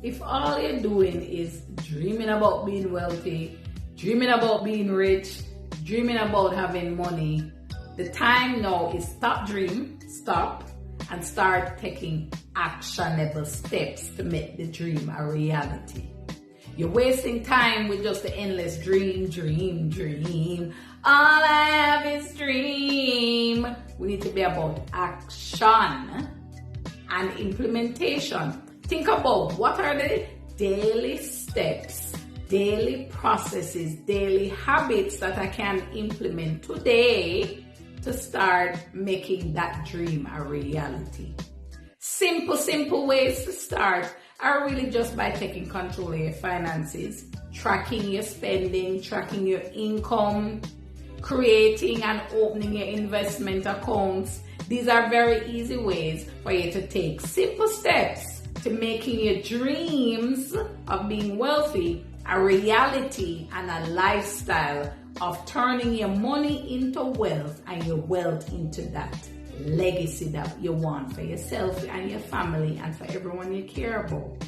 If all you're doing is dreaming about being wealthy, dreaming about being rich, dreaming about having money, the time now is stop, and start taking actionable steps to make the dream a reality. You're wasting time with just the endless dream. All I have is dream. We need to be about action and implementation. Think about what are the daily steps, daily processes, daily habits that I can implement today to start making that dream a reality. Simple ways to start are really just by taking control of your finances, tracking your spending, tracking your income, creating and opening your investment accounts. These are very easy ways for you to take simple steps to making your dreams of being wealthy a reality and a lifestyle of turning your money into wealth and your wealth into that legacy that you want for yourself and your family and for everyone you care about.